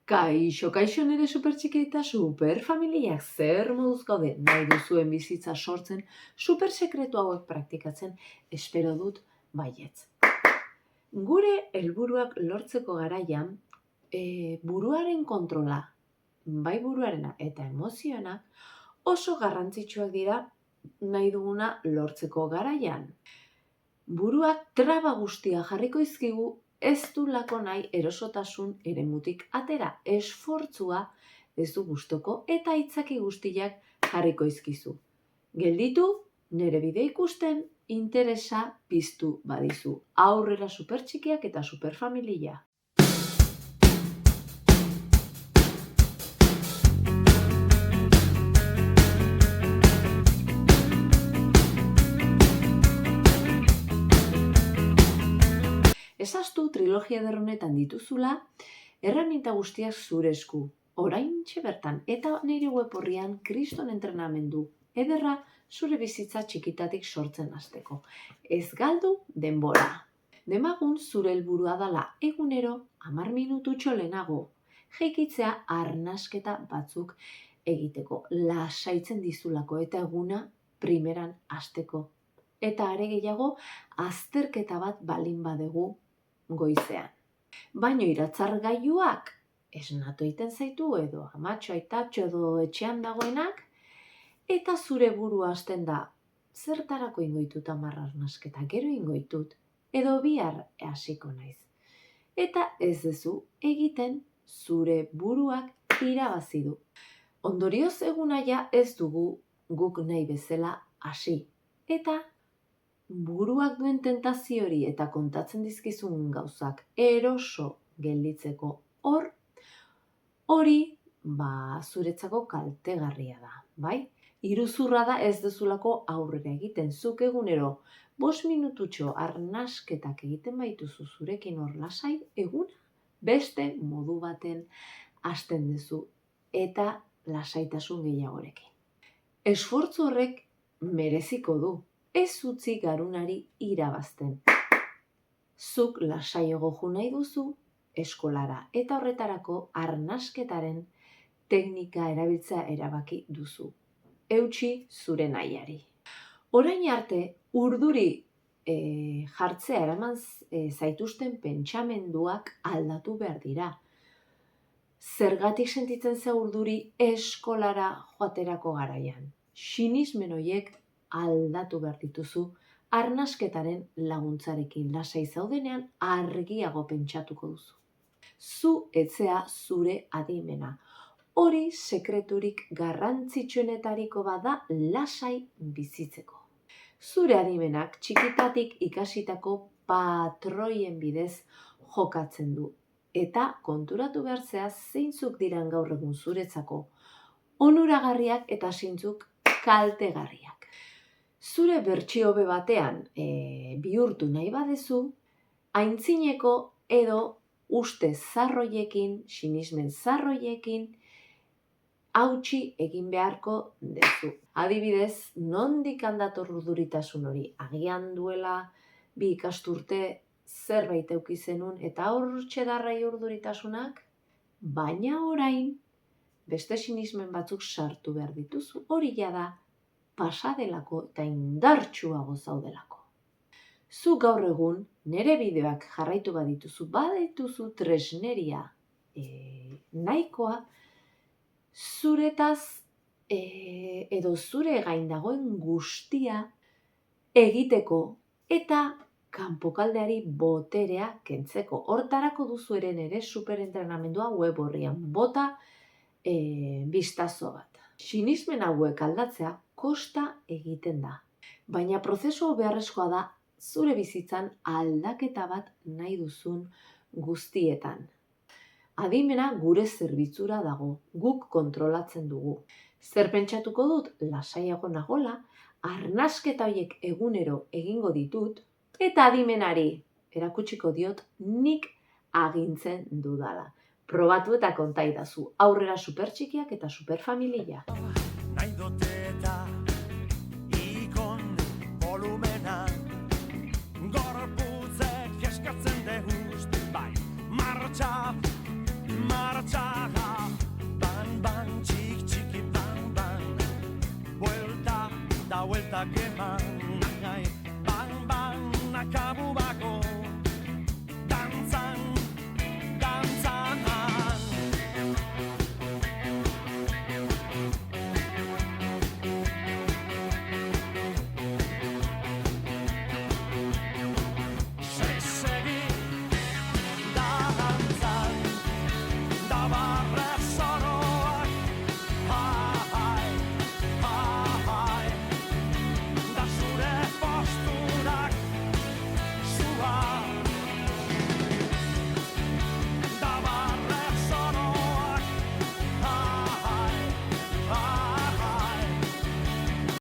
Kaixo nire supertxiki eta superfamiliak zer moduz gaude nahi duzuen bizitza sortzen, supersekretu hauek praktikatzen, espero dut baietz. Gure helburuak lortzeko garaian, buruaren kontrola, bai buruarena eta emozioenak, oso garrantzitsuak dira nahi duguna lortzeko garaian. Buruak traba guztia jarriko izkigu, ez du lako nahi erosotasun eremutik atera, esfortzua ez du gustoko eta aitzaki guztiak jarriko izkizu. Gelditu, nere bide ikusten, interesa piztu badizu. Aurrera supertxikiak eta superfamilia. Ezaztu trilogia ederronetan dituzula, erraminta guztiak zure esku, oraintxe bertan, eta nire web horrian kriston entrenamendu ederra zure bizitza txikitatik sortzen hasteko. Ez galdu denbora. Demagun zure helburua dala egunero 10 minututxo lehenago jeikitzea arnasketa batzuk egiteko, lasaitzen dizulako eta eguna primeran hasteko. Eta are gehiago, azterketa bat balin badegu goizean. Baino iratzargailuak esnatu egiten zaitu edo amatxo aitatxo edo etxean dagoenak eta zure burua hasten da zertarako ingoitut 10 arnasketa, gero ingoitut edo bihar hasiko naiz. Eta ez dezu egiten zure buruak irabazi du. Ondorioz egunaia ez dugu guk nahi bezala hasi. Eta buruak duen tentazio hori eta kontatzen dizkizun gauzak eroso gelditzeko hori zuretzako kaltegarria da, bai? Iruzurra da ez dezulako aurrera egiten, zuk egunero 5 minututxo arnasketak egiten baituzu zurekin hor lasai, eguna beste modu baten hasten duzu eta lasaitasun gehiagorekin. Esfortzu horrek mereziko du. Ez utzi garunari irabazten. Zuk lasaiago jo nahi duzu eskolara eta horretarako arnasketaren teknika erabiltzea erabaki duzu. Eutsi zure nahiari. Orain arte urduri jartzea eraman zaituzten pentsamenduak aldatu behar dira. Zergatik sentitzen zea urduri eskolara joaterako garaian. Sinismen horiek aldatu behar dituzu, arnasketaren laguntzarekin lasai zaudenean argiago pentsatuko duzu. Zu etzea zure adimena. Hori sekreturik garrantzitsuenetariko bada lasai bizitzeko. Zure adimenak txikitatik ikasitako patroien bidez jokatzen du. Eta konturatu behartzea zeintzuk diran gaur egun zuretzako onuragarriak eta zeintzuk kaltegarriak. Zure bertsio hobe batean bihurtu nahi badezu, aintzineko edo uste zarroiekin, sinismen zarroiekin, hautsi egin beharko duzu. Adibidez, nondik handator urduritasun hori? Agian duela 2 ikasturte zerbait eduki zenun eta hortxe darrai urduritasunak, baina orain beste sinismen batzuk sartu behar dituzu. Hori da pasadelako eta indartsuago zaudelako. Zu gaur egun nire bideoak jarraitu badituzu tresneria nahikoa zuretaz edo zure gain dagoen guztia egiteko eta kanpokaldeari boterea kentzeko. Hortarako duzu ere nire superentrenamendua web horrian. Bota bistazo bat. Sinismen hauek aldatzea kosta egiten da. Baina prozesu beharrezkoa da zure bizitzan aldaketa bat nahi duzun guztietan. Adimena gure zerbitzura dago, guk kontrolatzen dugu. Zer pentsatuko dut, lasaiago nagola, arnasketa horiek egunero egingo ditut, eta adimenari erakutsiko diot nik agintzen dudala. Probatu eta kontaidazu, aurrera supertxikiak eta superfamilia.